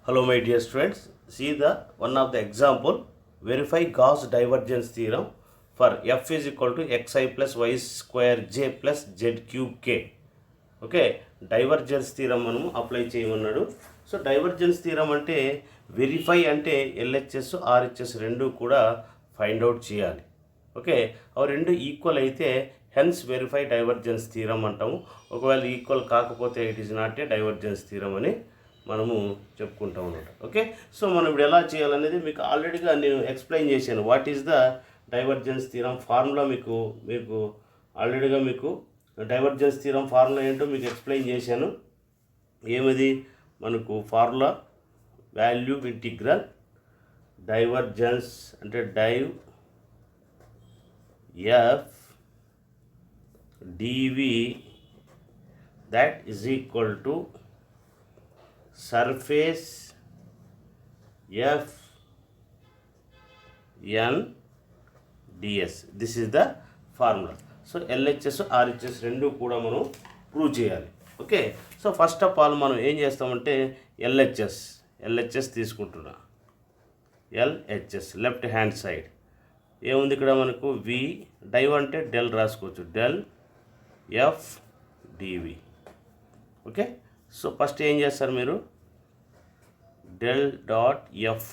Hello my dear students, see the one of the example, verify Gauss divergence theorem for f is equal to xi plus y square j plus z cube k. Okay, divergence theorem మనము apply చేయమన్నాడు. So divergence theorem అంటే verify అంటే LHS RHS రెండు కూడా find out చేయాలి. Okay, అవి రెండు equal అయితే హెన్స్ వెరిఫై డైవర్జెన్స్ థీరం అంటాము. ఒకవేళ ఈక్వల్ కాకపోతే it is not a divergence theorem అని మనము చెప్పుకుంటాం అన్నమాట. ఓకే, సో మనం ఇప్పుడు ఎలా చేయాలనేది మీకు ఆల్రెడీగా నేను ఎక్స్ప్లెయిన్ చేశాను. What is the divergence theorem formula మీకు ఆల్రెడీగా మీకు డైవర్జెన్స్ థీరం ఫార్ములా ఏంటో మీకు ఎక్స్ప్లెయిన్ చేశాను. ఏమది మనకు ఫార్ములా వాల్యూ ఇంటిగ్రల్ డైవర్జెన్స్ అంటే div F dV that is equal to surface f n ds. This is the formula. So LHS RHS రెండు కూడా మనం ప్రూవ్ చేయాలి. Okay, so first of all మనం ఏం చేస్తామంటే ఎల్హెచ్ఎస్ తీసుకుంటున్నా. ఎల్హెచ్ఎస్ లెఫ్ట్ హ్యాండ్ సైడ్ ఏముంది ఇక్కడ మనకు వి డైవ్ అంటే డెల్ రాసుకోవచ్చు, del F DV. Okay, so first ఏం చేస్తారు మీరు del dot F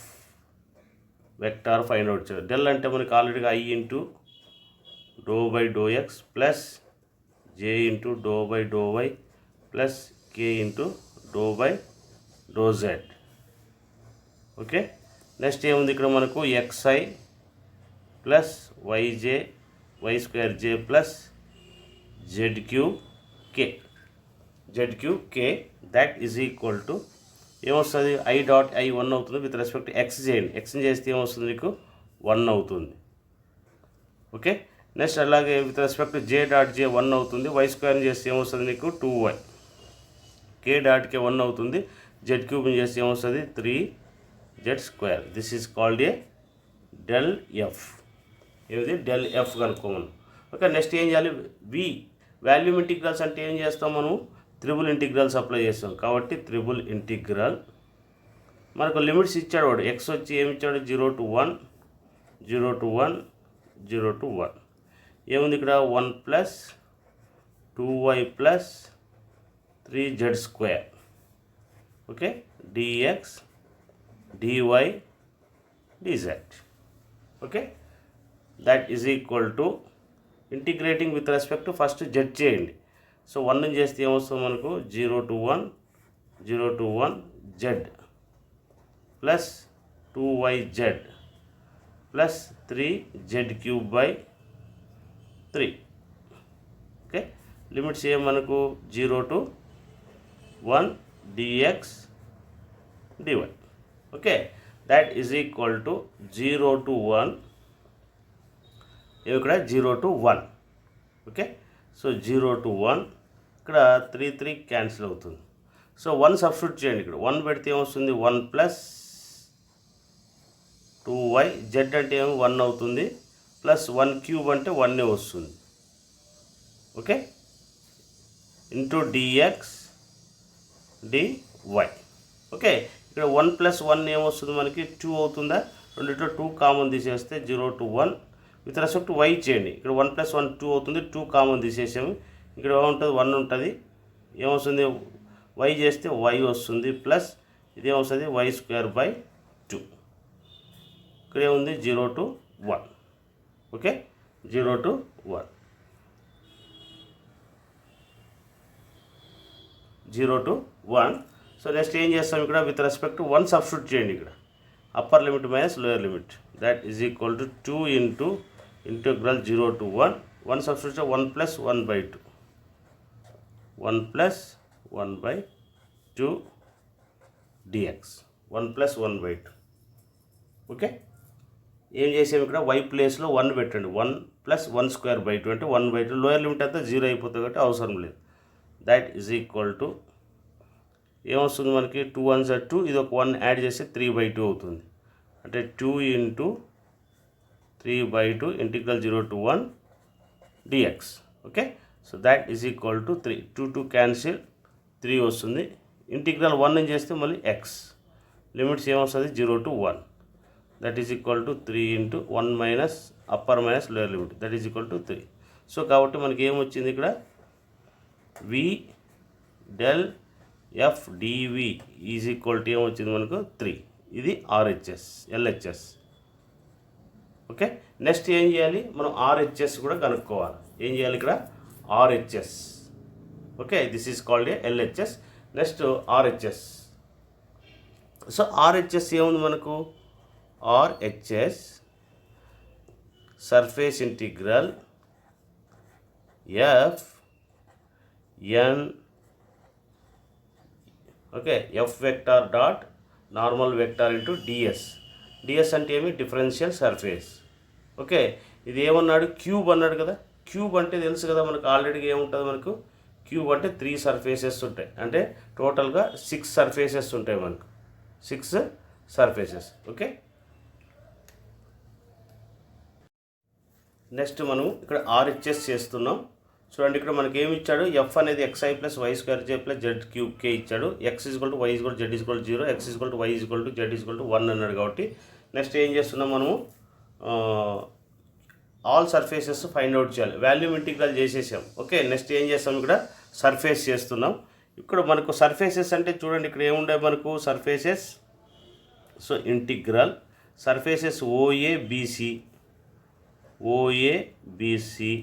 vector find out చేయాలి. డెల్ అంటే మనకి ఆల్రెడీగా I into do by do X plus J into do by do Y plus K into do by do Z. Okay, next ఏముంది ఇక్కడ మనకు X I plus Y J Y square J plus Z cube K that is equal to ఏమొస్తుంది I dot I 1 అవుతుంది. With respect X చేయండి, ఎక్స్ని చేస్తే ఏమొస్తుంది మీకు 1 అవుతుంది. ఓకే, నెక్స్ట్ అలాగే with respect j dot j 1 అవుతుంది. వై స్క్వేర్ని చేస్తే ఏమొస్తుంది మీకు 2y. కే డాట్కే 1 అవుతుంది. జెడ్ క్యూబ్ని చేస్తే ఏమొస్తుంది 3z square. This is called a del F. ఏది డెల్ ఎఫ్ కనుక్కోమను. ఓకే, నెక్స్ట్ ఏం చేయాలి వి వాల్యూమ్ ఇంటిగ్రల్స్ అంటే ఏం చేస్తాం మనం త్రిబుల్ ఇంటిగ్రల్స్ అప్లై చేస్తాం. కాబట్టి త్రిబుల్ ఇంటిగ్రల్ మనకు లిమిట్స్ ఇచ్చాడు వాడు. ఎక్స్ వచ్చి ఏమి ఇచ్చాడు 0 to 1 0 to 1 0 to 1. ఏముంది ఇక్కడ 1 plus 2y plus 3z square. Okay, dx DY dz. Okay, that is equal to integrating with respect to first z చేయండి. సో 1 చేస్తే ఏమొస్తుంది మనకు 0 to 1 z plus 2yz plus 3z cube by 3. Okay, limits ఏం మనకు 0 to 1 dx dy. Okay, that is equal to 0 to 1 ఇక్కడ 0 to 1. Okay, so 0 to 1 ఇక్కడ 3 cancel అవుతుంది. So 1 substitute చేయండి. ఇక్కడ 1 పెడితే ఏమొస్తుంది 1 ప్లస్ 2y జెడ్ అంటే ఏమో 1 అవుతుంది ప్లస్ 1 క్యూబ్ అంటే 1 వస్తుంది. Okay, into dx DY. Okay, ఇక్కడ 1 ప్లస్ 1 ఏమొస్తుంది మనకి 2 అవుతుందా. రెండిట్లో 2 కామన్ తీసేస్తే 0 to 1 విత్ రెస్పెక్ట్ వై చేయండి. ఇక్కడ 1 ప్లస్ 1 2 అవుతుంది, 2 కామన్ తీసేసాము. ఇక్కడ ఏముంటుంది 1 ఉంటుంది. ఏమొస్తుంది వై చేస్తే వై వస్తుంది ప్లస్ ఇదేమొస్తుంది వై స్క్వేర్ బై 2. ఇక్కడ ఏముంది 0 to 1. Okay, 0 to 1 0 to 1. So next ఏం చేస్తాం ఇక్కడ విత్ రెస్పెక్ట్ 1 సబ్స్టిట్యూట్ చేయండి. ఇక్కడ upper limit minus lower limit that is equal to 2 into integral 0 to 1 1 substitute 1 plus 1 by 2 1 plus 1 by 2 dx 1 plus 1 by 2. Okay, ఏం చేసాము ఇక్కడ వై ప్లేస్లో 1 పెట్టండి. 1 ప్లస్ 1 స్క్వేర్ బై 2 అంటే 1 బై 2. లోయర్ లిమిట్ అంతా 0 అయిపోతుంది కాబట్టి అవసరం లేదు. దట్ ఈజ్ ఈక్వల్ టు ఏమొస్తుంది మనకి 2 1 2 ఇది ఒక 1 యాడ్ చేస్తే 3 బై 2 అవుతుంది. అంటే 2 into 3 by 2 integral 0 to 1 dx. Okay, so that is equal to 3 2 cancel 3 వస్తుంది. ఇంటిగ్రల్ 1 చేస్తే మళ్ళీ ఎక్స్ లిమిట్స్ ఏమొస్తుంది 0 to 1 that is equal to 3 into 1 minus upper minus lower limit that is equal to 3. So కాబట్టి మనకి ఏమొచ్చింది ఇక్కడ V del F DV is equal to ఏమొచ్చింది మనకు 3. ఇది ఆర్హెచ్ఎస్ ఎల్హెచ్ఎస్. ఓకే, నెక్స్ట్ ఏం చేయాలి మనం ఆర్హెచ్ఎస్ కూడా కనుక్కోవాలి. ఏం చేయాలి ఇక్కడ RHS. Okay, this is called a LHS. Next RHS. So RHS ఏముంది మనకు RHS surface integral F N okay F vector dot normal vector into dS. DS అంటే ఏమి డిఫరెన్షియల్ సర్ఫేస్. ఓకే, ఇది ఏమన్నాడు క్యూబ్ అన్నాడు కదా. క్యూబ్ అంటే తెలుసు కదా మనకు ఆల్రెడీ ఏముంటుంది మనకు క్యూబ్ అంటే 3 సర్ఫేసెస్ ఉంటాయి. అంటే టోటల్గా 6 సర్ఫేసెస్ ఉంటాయి మనకు 6 సర్ఫేసెస్. ఓకే, నెక్స్ట్ మనం ఇక్కడ ఆర్హెచ్ఎస్ చేస్తున్నాం. చూడండి ఇక్కడ మనకి ఏమి ఇచ్చాడు ఎఫ్ అనేది xi plus Y square J plus Z cube K ఇచ్చాడు. X equal to Y equal Z equal 0 X equal to Y equal to Z equal to 1 అన్నాడు. కాబట్టి నెక్స్ట్ ఏం చేస్తున్నాం మనము ఆల్ సర్ఫేసెస్ ఫైండ్ అవుట్ చేయాలి. Volume integral చేసేసాం. Okay, next ఏం చేస్తాం ఇక్కడ సర్ఫేస్ చేస్తున్నాం. ఇక్కడ మనకు సర్ఫేసెస్ అంటే చూడండి ఇక్కడ ఏముండే మనకు surfaces. So integral surfaces O A B C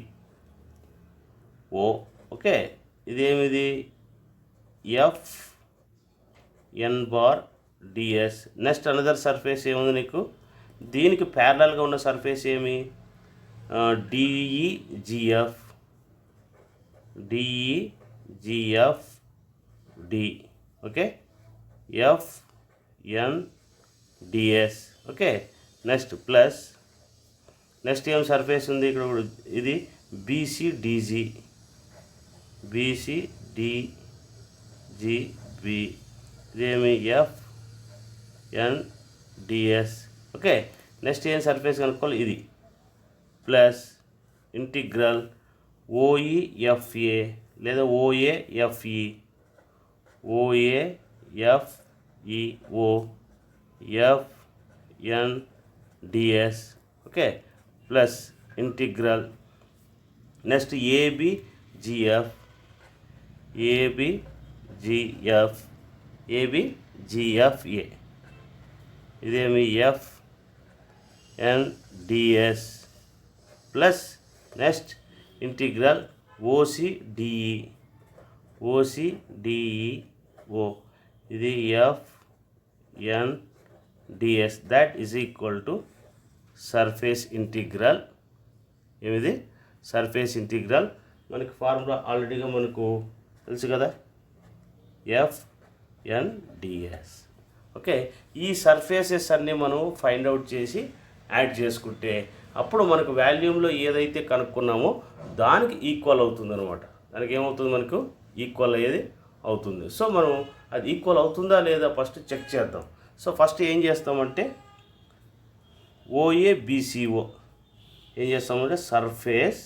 O. Okay, ఇదేమిది F N bar d S. Next another surface ఏముంది నీకు దీనికి ప్యారలల్గా ఉన్న సర్ఫేస్ ఏమి D E G F D. Okay, F N d S. Okay, next plus next ఏం సర్ఫేస్ ఉంది ఇక్కడ ఇది బీసీడీజీ బి. ఇదేమి F N d S. Okay, next ఏం సర్ఫేస్ కనుక్కోవాలి ఇది ప్లస్ ఇంటిగ్రల్ ఓఈఎఫ్ఏ లేదా O A F E F N d S. Okay, plus integral next A B G F A B G F A ఇదేమి F N d S plus next integral O C D E O ఇది F N DS. That is equal to surface integral. ఏమిది surface integral. మనకి formula ఆల్రెడీగా మనకు తెలుసు కదా F N d S. Okay, ఈ surfaces అన్నీ మనం ఫైండ్ అవుట్ చేసి యాడ్ చేసుకుంటే అప్పుడు మనకు వాల్యూమ్లో ఏదైతే కనుక్కున్నామో దానికి ఈక్వల్ అవుతుంది అనమాట. దానికి ఏమవుతుంది మనకు ఈక్వల్ అయ్యేది అవుతుంది. సో మనం అది ఈక్వల్ అవుతుందా లేదా ఫస్ట్ చెక్ చేద్దాం. సో ఫస్ట్ ఏం చేస్తామంటే ఓఏబిసిఓ ఏం చేస్తామంటే సర్ఫేస్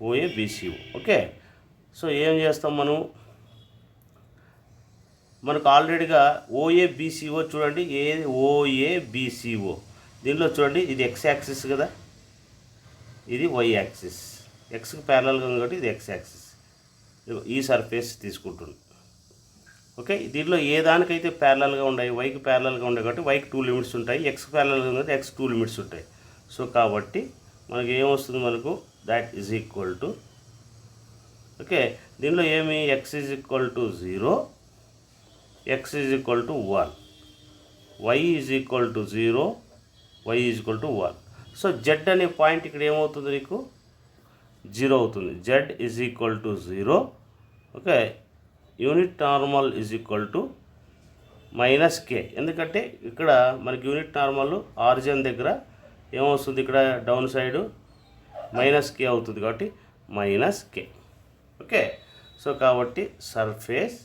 ఓఏబిసిఓ. ఓకే, సో ఏం చేస్తాం మనకు ఆల్రెడీగా ఓఏబిసిఓ చూడండి ఓఏబిసిఓ దీనిలో చూడండి ఇది ఎక్స్ యాక్సిస్ కదా ఇది వై యాక్సిస్. ఎక్స్కి ప్యారలల్గా ఉంది కాబట్టి ఇది ఎక్స్ యాక్సిస్. ఈ సర్ఫేస్ తీసుకుంటుంది. ఓకే, దీంట్లో ఏ దానికైతే ప్యారలల్గా ఉన్నాయి వైకి ప్యారలల్గా ఉన్నాయి కాబట్టి వైకి 2 లిమిట్స్ ఉంటాయి. ఎక్స్ ప్యారలల్గా ఉంది ఎక్స్ 2 లిమిట్స్ ఉంటాయి. సో కాబట్టి మనకి ఏమొస్తుంది మనకు that is equal to okay దీనిలో ఏమి X is equal to 0 X is equal to 1 Y is equal to 0 Y is equal to 1. So Z అనే పాయింట్ ఇక్కడ ఏమవుతుంది నీకు 0 అవుతుంది. Z is equal to 0. Okay, unit normal is equal to minus K. ఎందుకంటే ఇక్కడ మనకి unit normal origin దగ్గర ఏమవుతుంది ఇక్కడ డౌన్ సైడు మైనస్ కే అవుతుంది కాబట్టి మైనస్ కే. ఓకే, సో కాబట్టి సర్ఫేస్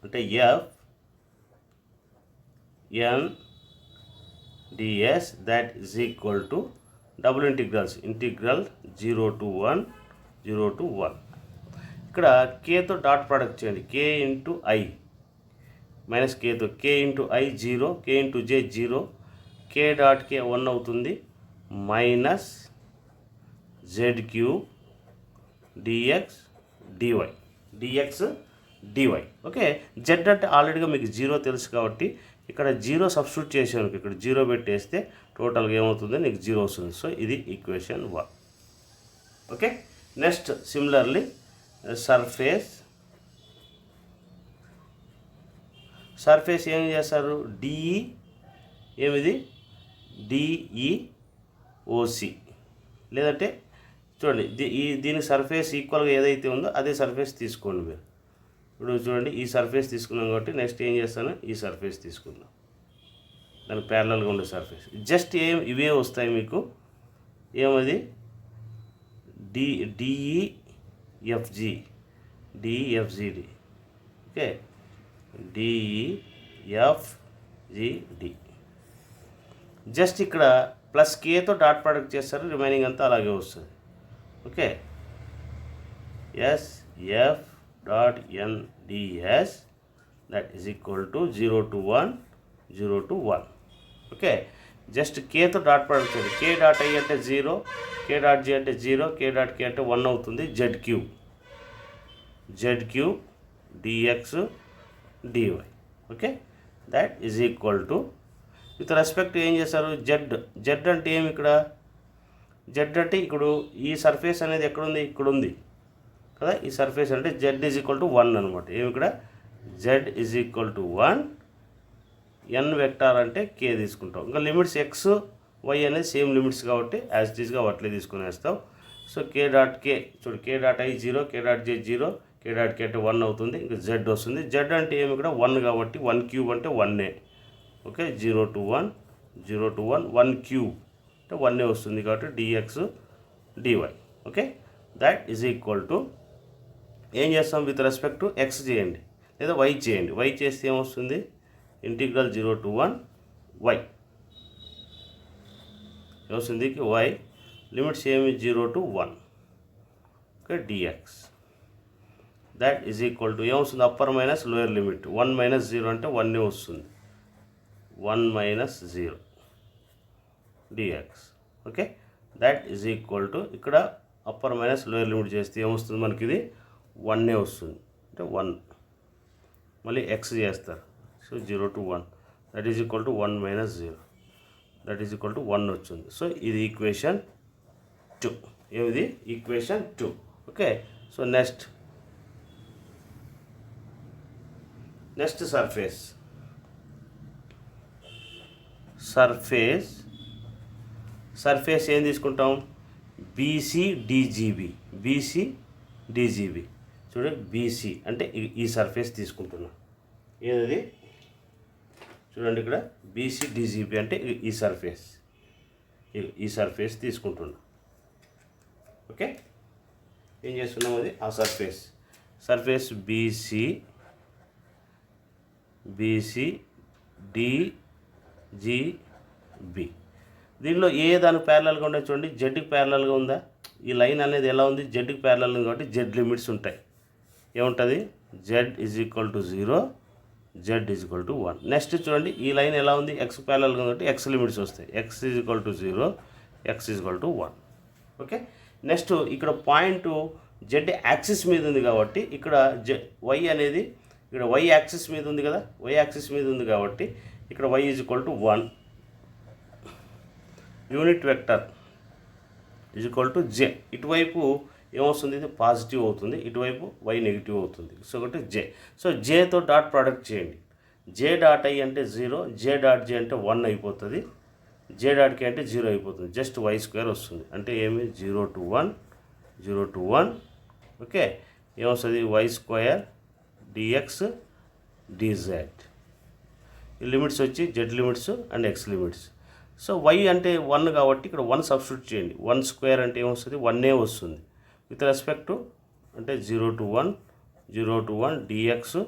అంటే F N DS that is equal to double integrals integral 0 to 1 0 to 1. ఇక్కడ కేతో డాట్ ప్రోడక్ట్ చేయండి. కే ఇంటూ ఐ మైనస్ కేతో K into I 0, K into J 0, K dot K 1 అవుతుంది, minus Z cube dx DY. Okay, Z అంటే ఆల్రెడీగా మీకు 0 తెలుసు కాబట్టి ఇక్కడ 0 సబ్స్టిట్యూట్ చేసాను. ఇక్కడ 0 పెట్టేస్తే టోటల్గా ఏమవుతుంది, నీకు 0 వస్తుంది. సో ఇది equation 1. Okay, next similarly surface ఏం చేస్తారు, డిఈ ఏమిది డిఈఓసి, లేదంటే చూడండి దీని సర్ఫేస్ ఈక్వల్గా ఏదైతే ఉందో అదే సర్ఫేస్ తీసుకోండి మీరు. ఇప్పుడు చూడండి ఈ సర్ఫేస్ తీసుకున్నాం కాబట్టి నెక్స్ట్ ఏం చేస్తాను, ఈ సర్ఫేస్ తీసుకుందాం, దానికి ప్యారలల్గా ఉండే సర్ఫేస్. జస్ట్ ఇవే వస్తాయి మీకు. ఏమది డిఈఎఫ్జిడి. ఓకే, డిఈఎఫ్జిడి. జస్ట్ ఇక్కడ ప్లస్ కేతో డాట్ ప్రోడక్ట్ చేస్తారు, రిమైనింగ్ అంతా అలాగే వస్తుంది. Okay, SF dot nds that is equal to 0 to 1 0 to 1. Okay, just కేతో డాట్ ప్రోడక్ట్ చేయండి. కే డాట్ ఐ అంటే 0, కే డాట్ జీ అంటే 0, కే డాట్ కే అంటే 1 అవుతుంది. Z cube dx DY. Okay, that is equal to with respect ఏం చేస్తారు, Z అంటే ఏమి, ఇక్కడ జెడ్ అంటే ఇప్పుడు ఈ సర్ఫేస్ అనేది ఎక్కడుంది, ఇక్కడ ఉంది కదా. ఈ సర్ఫేస్ అంటే జెడ్ ఈజ్ ఈక్వల్ టు 1 అనమాట. ఏమి ఇక్కడ Z is equal to 1, N vector అంటే కే తీసుకుంటాం. ఇంకా లిమిట్స్ ఎక్స్ వై అనేది సేమ్ లిమిట్స్ కాబట్టి యాజ్ ఇట్ ఈస్గా అట్లే తీసుకునేస్తాం. సో కే డాట్ కే చూడు, K dot I 0, K dot J 0, K dot K అంటే 1 అవుతుంది. ఇంకా జెడ్ వస్తుంది. జెడ్ అంటే ఏమి ఇక్కడ 1 కాబట్టి 1 క్యూబ్ అంటే 1. ఓకే, 0 to 1 1 క్యూబ్ అంటే 1 వస్తుంది కాబట్టి DX DY. Okay, that is equal to ఏం చేస్తాం, విత్ రెస్పెక్ట్ టు ఎక్స్ చేయండి లేదా వై చేయండి. వై చేస్తే ఏమొస్తుంది, ఇంటిగ్రల్ 0 to 1 వై ఏమొస్తుంది, వై లిమిట్స్ ఏమి 0 to 1. Okay, d X that is equal to ఏమొస్తుంది, upper minus lower limit 1 minus 0 అంటే 1 వస్తుంది, 1 minus 0 d X. Okay, that is equal to ఇక్కడ అప్పర్ మైనస్ లోయర్ లిమిట్ చేస్తే ఏమొస్తుంది, మనకి ఇది 1 వస్తుంది. అంటే 1 మళ్ళీ ఎక్స్ చేస్తారు. So 0 to 1 that is equal to 1 minus 0 that is equal to 1 వచ్చింది. సో ఇది ఈక్వేషన్ 2. ఏమిది equation 2. Okay, so next surface ఏం తీసుకుంటాం, బీసీ చూడండి. బీసీ అంటే ఈ సర్ఫేస్ తీసుకుంటున్నా. ఏది చూడండి, ఇక్కడ బీసీ డిజిబి అంటే ఈ సర్ఫేస్ తీసుకుంటున్నా. ఓకే, ఏం చేస్తున్నాం, అది ఆ సర్ఫేస్ బీసీ డిజిబి. దీనిలో ఏ దానికి ప్యారలల్గా ఉండే చూడండి, జెడ్కి ప్యారలల్గా ఉందా. ఈ లైన్ అనేది ఎలా ఉంది, జెడ్కి ప్యారలల్ కాబట్టి జెడ్ లిమిట్స్ ఉంటాయి. ఏముంటుంది, Z is equal to 0, Z is equal to 1. Next చూడండి, ఈ లైన్ ఎలా ఉంది, ఎక్స్ ప్యారలల్గా కాబట్టి ఎక్స్ లిమిట్స్ వస్తాయి. X is equal to 0, X is equal to 1. Okay, next ఇక్కడ పాయింట్ జెడ్ యాక్సిస్ మీద ఉంది కాబట్టి ఇక్కడ వై అనేది ఇక్కడ వై యాక్సిస్ మీద ఉంది కదా, వై యాక్సిస్ మీద ఉంది కాబట్టి ఇక్కడ Y is equal to 1, unit vector is equal to J. ఇటువైపు ఏమొస్తుంది, ఇది పాజిటివ్ అవుతుంది, ఇటువైపు వై నెగిటివ్ అవుతుంది. సో ఒకటి జే. సో జేతో డాట్ ప్రోడక్ట్ చేయండి. జే డాట్ ఐ అంటే 0, జే డాట్ జే అంటే 1 అయిపోతుంది, జే డాట్ కే అంటే 0 అయిపోతుంది. జస్ట్ వై స్క్వేర్ వస్తుంది. అంటే ఏమి 0 to 1 ఓకే, ఏమొస్తుంది వై స్క్వేర్ డిఎక్స్ డిజెడ్. ఈ లిమిట్స్ వచ్చి Z limits and X limits. So Y అంటే 1 కాబట్టి ఇక్కడ 1 సబ్స్టిట్యూట్ చేయండి. 1 స్క్వేర్ అంటే ఏమొస్తుంది, 1 వస్తుంది. విత్ రెస్పెక్ట్ టు అంటే 0 to 1 d X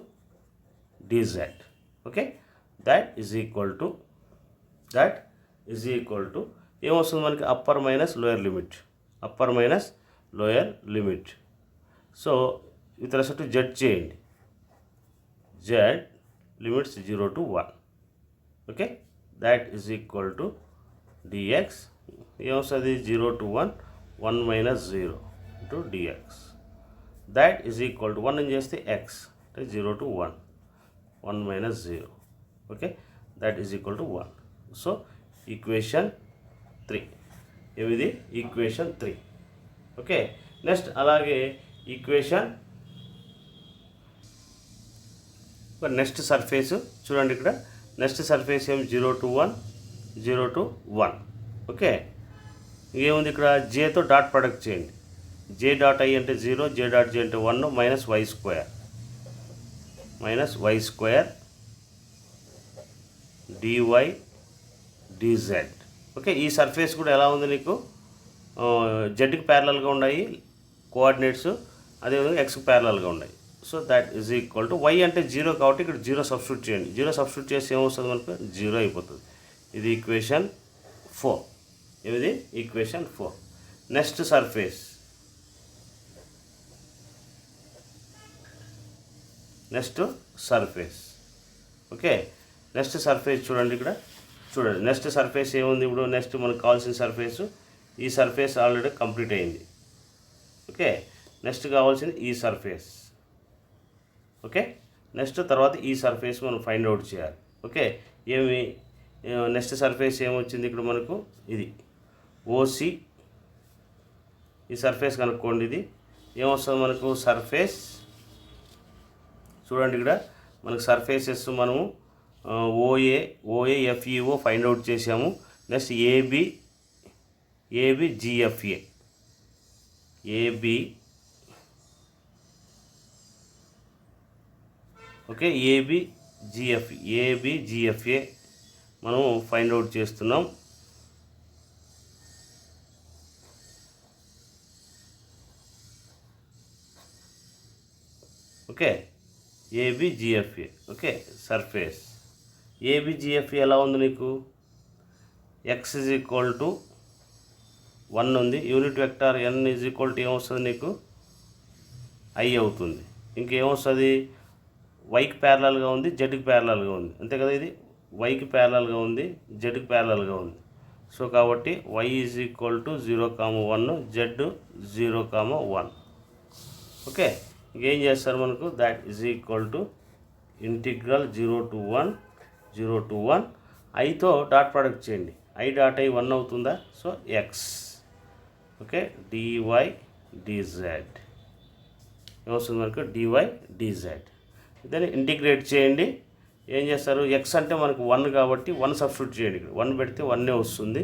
d Z. Okay, that is equal to ఏమొస్తుంది మనకి upper minus lower limit. So with respect to Z చేయండి, Z limits 0 to 1. Okay, that is equal to d X ఏమొస్తుంది 0 to 1 1 minus 0 into dx. That is equal to 1 అని చేస్తే x అంటే 0 to 1 1 minus 0. ఓకే, that is equal to 1. So equation 3 ఏమిది equation 3. Okay, next అలాగే equation next surface చూడండి, ఇక్కడ next surface ఏం 0 to 1. ఓకే, ఏముంది ఇక్కడ జేతో డాట్ ప్రొడక్ట్ చేయండి. జే డాట్ ఐ అంటే 0, జే డాట్ జే అంటే 1 minus Y square DY dz. Okay, ఈ సర్ఫేస్ కూడా ఎలా ఉంది నీకు జెడ్కి ప్యారలల్గా ఉన్నాయి కోఆర్డినేట్స్, అదేవిధంగా ఎక్స్కి ప్యారలల్గా ఉన్నాయి. So that is equal to Y అంటే 0 కాబట్టి ఇక్కడ 0 సబ్స్టిట్యూట్ చేయండి. 0 సబ్స్టిట్యూట్ చేసి ఏమొస్తుంది మనకు 0 అయిపోతుంది. ఇది ఈక్వేషన్ 4. ఇది equation 4. Next surface okay, next surface చూడండి, ఇక్కడ చూడండి నెక్స్ట్ సర్ఫేస్ ఏముంది. ఇప్పుడు నెక్స్ట్ మనకు కావాల్సిన సర్ఫేసు ఈ సర్ఫేస్ ఆల్రెడీ కంప్లీట్ అయింది. ఓకే, నెక్స్ట్ కావాల్సింది ఈ సర్ఫేస్. ఓకే, నెక్స్ట్ తర్వాత ఈ సర్ఫేస్ మనం ఫైండ్ అవుట్ చేయాలి. ఓకే, నెక్స్ట్ సర్ఫేస్ ఏమొచ్చింది ఇక్కడ మనకు ఇది ఓసి. ఈ సర్ఫేస్ కనుక్కోండి, ఇది ఏమొస్తుంది మనకు సర్ఫేస్ చూడండి, ఇక్కడ మనకు సర్ఫేసెస్ మనము ఓఏఎఫ్ఈఓ ఫైండ్ అవుట్ చేసాము. నెక్స్ట్ ఏబిజిఎఫ్ఏ ఓకే, ఏబిజిఎఫ్ఏ మనం ఫైండ్ అవుట్ చేస్తున్నాం. Okay, ABGFA. Okay, surface ABGFA ఎలా ఉంది నీకు ఎక్స్ ఈజ్ ఈక్వల్ టు 1 ఉంది. Unit vector N is equal to ఏమొస్తుంది నీకు ఐ అవుతుంది. ఇంకేమొస్తుంది వైకి ప్యారలల్గా ఉంది, జెడ్కి ప్యారలల్గా ఉంది, అంతే కదా. ఇది వైకి ప్యారలల్గా ఉంది, జెడ్కి ప్యారలల్గా ఉంది. సో కాబట్టి Y is equal to 0,1, Z 0,1. Okay, ఇంకేం చేస్తారు మనకు that is equal to integral 0 to 1 ఐతో డాట్ ప్రోడక్ట్ చేయండి. ఐ డాట్ ఐ 1 అవుతుందా. So X okay d Y d Z ఏమొస్తుంది మనకు డివై డిజెడ్. దాన్ని ఇంటిగ్రేట్ చేయండి. ఏం చేస్తారు ఎక్స్ అంటే మనకు 1 కాబట్టి 1 సబ్స్టిట్యూట్ చేయండి. ఇక్కడ 1 పెడితే 1 వస్తుంది.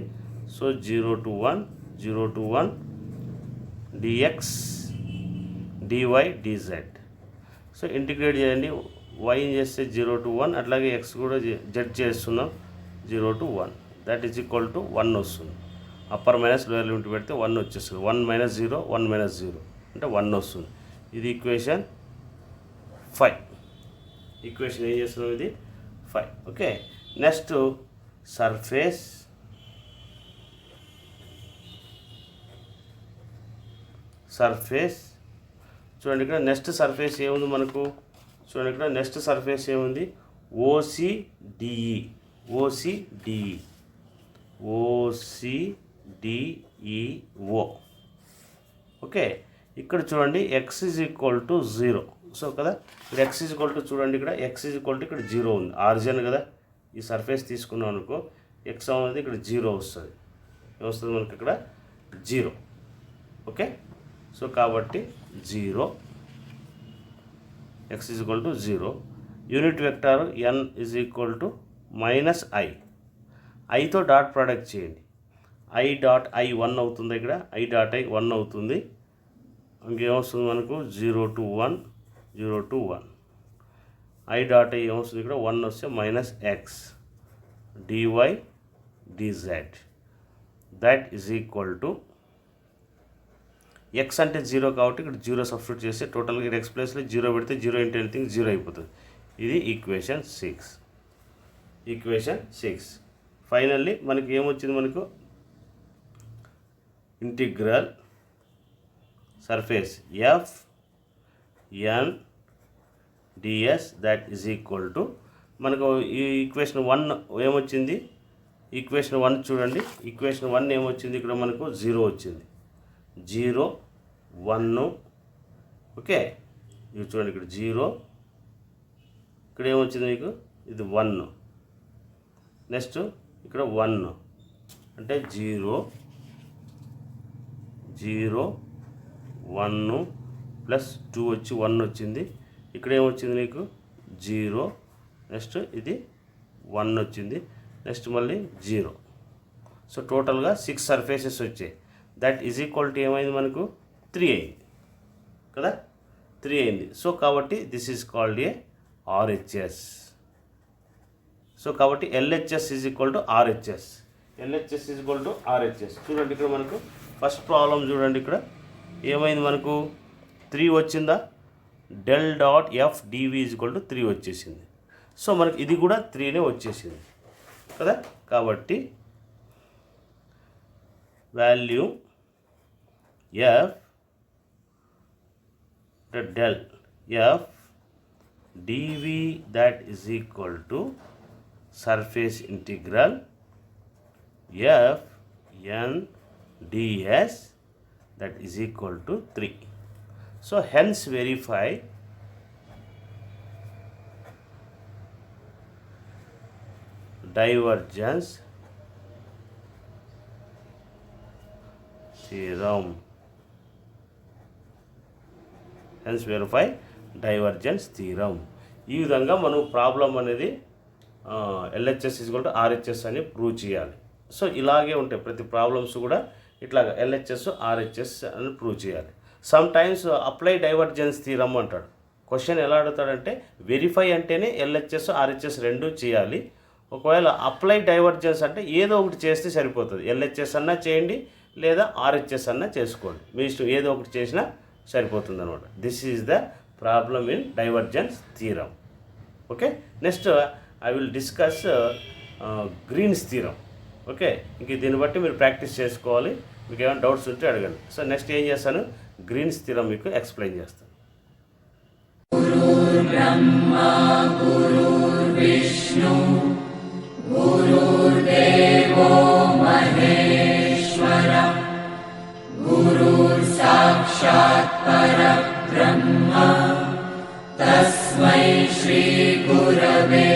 So 0 to 1 DX DY DZ. So integrate చేయండి. వై చేస్తే 0 to 1, అట్లాగే ఎక్స్ కూడా జెడ్ చేస్తున్నాం 0 to 1. That is equal to 1 వస్తుంది. అప్పర్ మైనస్ లోయర్ లిమిట్ పెడితే 1 వచ్చేస్తుంది. 1 minus 0 అంటే 1 వస్తుంది. ఇది ఈక్వేషన్ 5. ఈక్వేషన్ ఏం చేస్తున్నాం ఇది 5. ఓకే, నెక్స్ట్ సర్ఫేస్ చూడండి, ఇక్కడ నెక్స్ట్ సర్ఫేస్ ఏముంది మనకు చూడండి, ఇక్కడ నెక్స్ట్ సర్ఫేస్ ఏముంది ఓసిడిఈఓ. ఓకే, ఇక్కడ చూడండి X is equal to 0. So కదా ఇక్కడ ఎక్స్ ఈజ్ ఈక్వల్ టు చూడండి, ఇక్కడ ఎక్స్ ఈజ్ ఈక్వల్ టు ఇక్కడ 0 ఉంది. ఆరిజిన్ కదా ఈ సర్ఫేస్ తీసుకున్నాం అనుకో ఎక్స్ అనేది ఇక్కడ 0 వస్తుంది. ఏమొస్తుంది మనకి ఇక్కడ 0. ఓకే, సో కాబట్టి 0 X is equal to 0. Unit vector N is equal to minus ఐతో డాట్ ప్రోడక్ట్ చేయండి. ఐ డాట్ ఐ 1 అవుతుంది. ఇక్కడ ఐ డాట్ ఐ 1 అవుతుంది. ఇంకేమొస్తుంది మనకు 0 to 1 ఐ డాట్ ఐ ఏమొస్తుంది ఇక్కడ 1 వస్తే minus X DY DZ. That is equal to X అంటే 0 కాబట్టి ఇక్కడ 0 సబ్స్టిట్యూట్ చేస్తే టోటల్గా ఇక్కడ ఎక్స్ ప్లేస్లో 0 పెడితే 0 ఇంటూ ఎనీథింగ్ 0 అయిపోతుంది. ఇది ఈక్వేషన్ 6. ఫైనల్లీ మనకి ఏమొచ్చింది మనకు integral surface F N DS that is equal to మనకు ఈ ఈక్వేషన్ 1 ఏమొచ్చింది, ఈక్వేషన్ 1 చూడండి. ఈక్వేషన్ 1 ఏమొచ్చింది, ఇక్కడ మనకు 0 వచ్చింది, 0 1. ఓకే, ఇవి చూడండి, ఇక్కడ 0, ఇక్కడ ఏమొచ్చింది మీకు, ఇది 1. నెక్స్ట్ ఇక్కడ 1 అంటే 0 0 1 ప్లస్ 2 వచ్చి 1 వచ్చింది. ఇక్కడ ఏమొచ్చింది మీకు 0, నెక్స్ట్ ఇది 1 వచ్చింది, నెక్స్ట్ మళ్ళీ 0. సో టోటల్గా 6 సర్ఫేసెస్ వచ్చాయి. దట్ ఈజ్ ఈక్వల్ టు ఏమైంది మనకు 3 అయింది కదా, 3 అయింది. సో కాబట్టి this is called a RHS. So కాబట్టి LHS is equal to RHS. LHS is equal to RHS. చూడండి ఇక్కడ మనకు ఫస్ట్ ప్రాబ్లం చూడండి, ఇక్కడ ఏమైంది మనకు 3 వచ్చిందా, del dot F DV is equal to 3 వచ్చేసింది. సో మనకి ఇది కూడా 3నే వచ్చేసింది కదా. కాబట్టి value F del F DV that is equal to surface integral F N ds that is equal to 3. So hence verify divergence theorem. Hence verify divergence theorem. ఈ విధంగా మనం ప్రాబ్లం అనేది LHS is equal to RHS అని prove చేయాలి. So ఇలాగే ఉంటాయి ప్రతి problems కూడా, ఇట్లాగా ఎల్హెచ్ఎస్ ఆర్హెచ్ఎస్ అని ప్రూవ్ చేయాలి. Some times apply divergence theorem అంటాడు. క్వశ్చన్ ఎలా అడుగుతాడంటే వెరిఫై అంటేనే ఎల్హెచ్ఎస్ ఆర్హెచ్ఎస్ రెండు చేయాలి. ఒకవేళ అప్లై డైవర్జెన్స్ అంటే ఏదో ఒకటి చేస్తే సరిపోతుంది. ఎల్హెచ్ఎస్ అన్నా చేయండి లేదా ఆర్హెచ్ఎస్ అన్నా చేసుకోండి, మీ ఇష్టం, ఏదో ఒకటి చేసినా సరిపోతుంది అనమాట. This is the problem in divergence theorem. Okay, next I will discuss Green's theorem. Okay, ఇంక దీన్ని బట్టి మీరు ప్రాక్టీస్ చేసుకోవాలి. మీకు ఏమైనా డౌట్స్ ఉంటే అడగండి. సో నెక్స్ట్ ఏం చేస్తాను, గ్రీన్స్ థీరం మీకు ఎక్స్ప్లెయిన్ చేస్తాను. గురు బ్రహ్మ గురు విష్ణు గురుర్దేవో మహేశ్వర గురు సాక్షాత్ పరబ్రహ్మ తస్మై శ్రీ గురవే